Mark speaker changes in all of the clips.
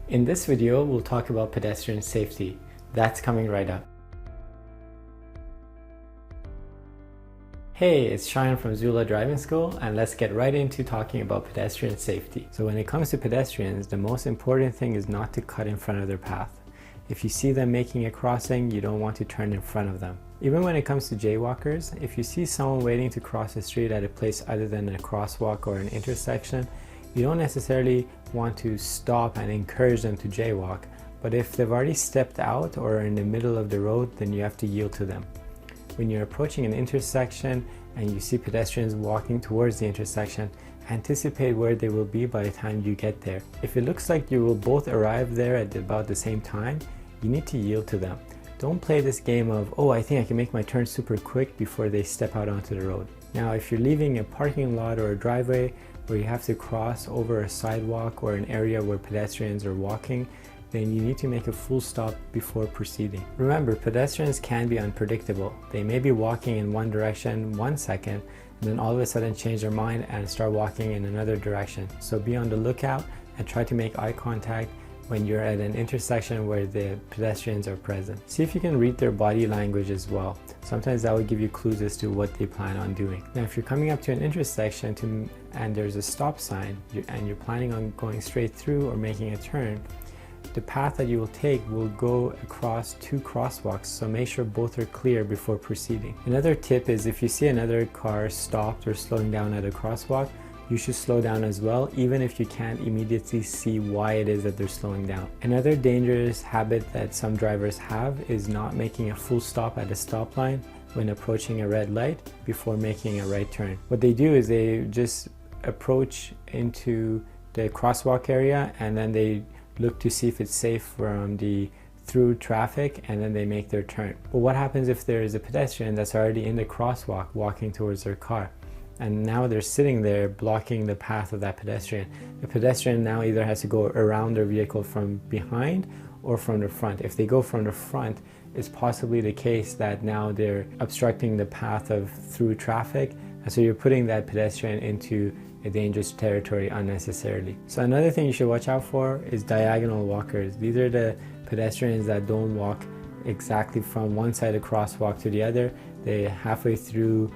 Speaker 1: In this video, we'll talk about pedestrian safety. That's coming right up. Hey, it's Cheyenne from Zula Driving School, and let's get right into talking about pedestrian safety. So when it comes to pedestrians, the most important thing is not to cut in front of their path. If you see them making a crossing, you don't want to turn in front of them. Even when it comes to jaywalkers, if you see someone waiting to cross the street at a place other than a crosswalk or an intersection, you don't necessarily want to stop and encourage them to jaywalk, but if they've already stepped out or are in the middle of the road, then you have to yield to them. When you're approaching an intersection and you see pedestrians walking towards the intersection, anticipate where they will be by the time you get there. If it looks like you will both arrive there at about the same time, you need to yield to them. Don't play this game of, oh, I think I can make my turn super quick before they step out onto the road. Now, if you're leaving a parking lot or a driveway where you have to cross over a sidewalk or an area where pedestrians are walking, then you need to make a full stop before proceeding. Remember, pedestrians can be unpredictable. They may be walking in one direction 1 second, and then all of a sudden change their mind and start walking in another direction. So be on the lookout and try to make eye contact when you're at an intersection where the pedestrians are present. See if you can read their body language as well. Sometimes that will give you clues as to what they plan on doing. Now, if you're coming up to an intersection and there's a stop sign and you're planning on going straight through or making a turn, the path that you will take will go across two crosswalks, so make sure both are clear before proceeding. Another tip is if you see another car stopped or slowing down at a crosswalk, you should slow down as well, even if you can't immediately see why it is that they're slowing down. Another dangerous habit that some drivers have is not making a full stop at a stop line when approaching a red light before making a right turn. What they do is they just approach into the crosswalk area and then they look to see if it's safe from the through traffic, and then they make their turn. But what happens if there is a pedestrian that's already in the crosswalk walking towards their car? And now they're sitting there blocking the path of that pedestrian. The pedestrian now either has to go around their vehicle from behind or from the front. If they go from the front, it's possibly the case that now they're obstructing the path of through traffic, and so you're putting that pedestrian into a dangerous territory unnecessarily. So another thing you should watch out for is diagonal walkers. These are the pedestrians that don't walk exactly from one side of the crosswalk to the other. They halfway through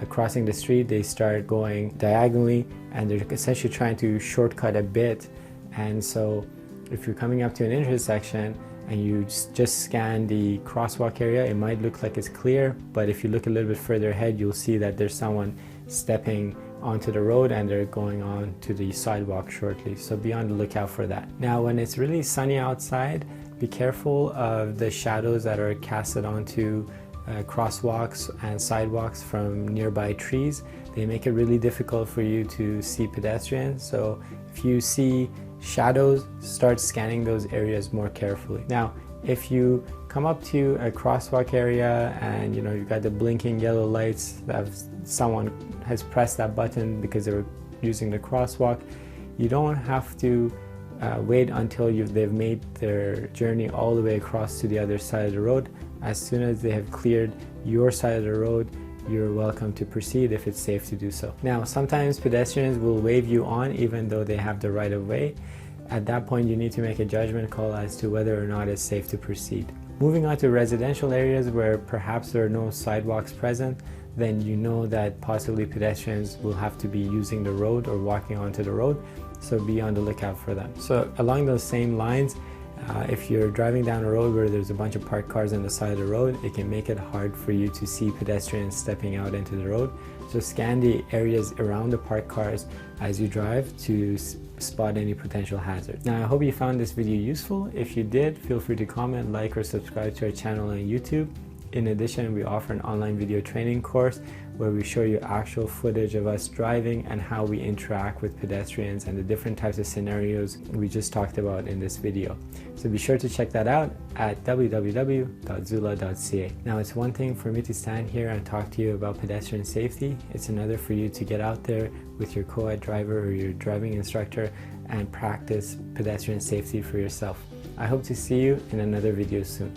Speaker 1: crossing the street, they start going diagonally and they're essentially trying to shortcut a bit. And so if you're coming up to an intersection and you just scan the crosswalk area, it might look like it's clear, but if you look a little bit further ahead, you'll see that there's someone stepping onto the road and they're going on to the sidewalk shortly. So be on the lookout for that. Now, when it's really sunny outside, be careful of the shadows that are casted onto crosswalks and sidewalks from nearby trees. They make it really difficult for you to see pedestrians. So if you see shadows, start scanning those areas more carefully. Now, if you come up to a crosswalk area and you've got the blinking yellow lights that someone has pressed that button because they were using the crosswalk, you don't have to wait until they've made their journey all the way across to the other side of the road. As soon as they have cleared your side of the road, you're welcome to proceed if it's safe to do so. Now, sometimes pedestrians will wave you on even though they have the right of way. At that point, you need to make a judgment call as to whether or not it's safe to proceed. Moving on to residential areas where perhaps there are no sidewalks present, then you know that possibly pedestrians will have to be using the road or walking onto the road, so be on the lookout for them. So along those same lines, if you're driving down a road where there's a bunch of parked cars on the side of the road, it can make it hard for you to see pedestrians stepping out into the road. So scan the areas around the parked cars as you drive to spot any potential hazards. Now, I hope you found this video useful. If you did, feel free to comment, like, or subscribe to our channel on YouTube. In addition, we offer an online video training course where we show you actual footage of us driving and how we interact with pedestrians and the different types of scenarios we just talked about in this video. So be sure to check that out at www.zula.ca. Now, it's one thing for me to stand here and talk to you about pedestrian safety. It's another for you to get out there with your co-ed driver or your driving instructor and practice pedestrian safety for yourself. I hope to see you in another video soon.